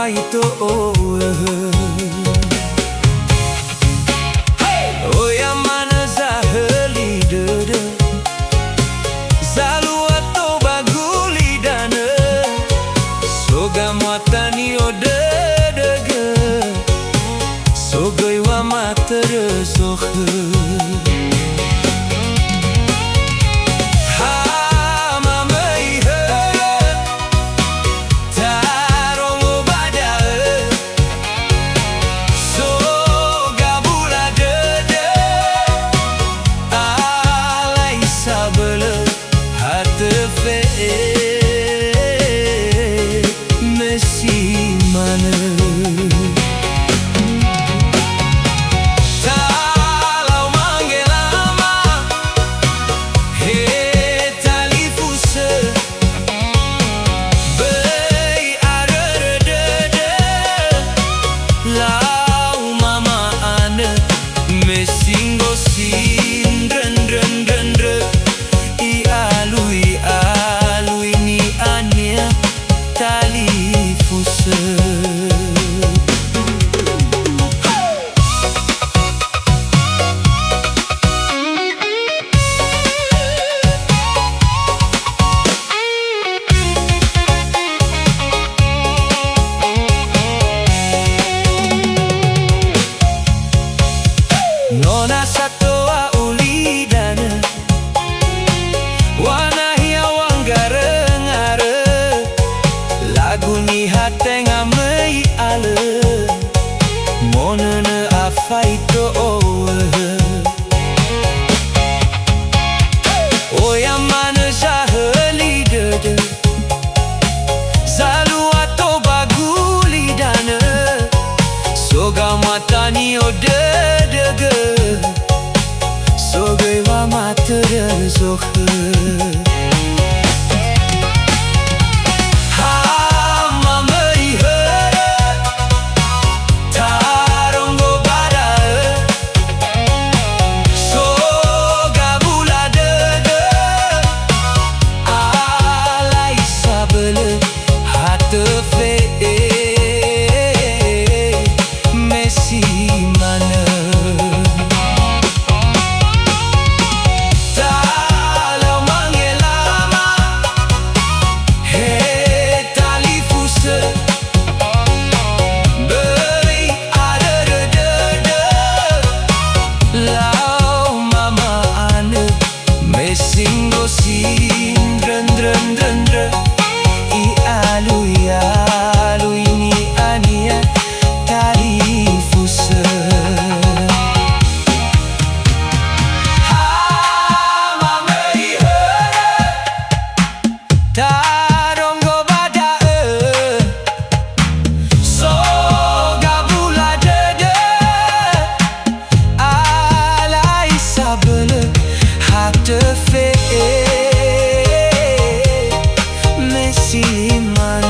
afaito owöhö. Oya manö zahöli dödö, Zalua toba gulidanö, so gamuata ni odödögö, zokhö wamatörö zokhö. Nona toua ulidanö, nahia wangarö ngarö, Lagu Nias Tenga Moi Alo, Monönö afaito owöhö. Oya manö zahöli dödö, Zalua toba gulidanö, so gamuata ni odödögö, zokhö wamatörö zokhö. Mö'i hörö, Tarongo badöö, so gulidanö, alai sabölö hörö fe'e, manö. Fe'e, manö.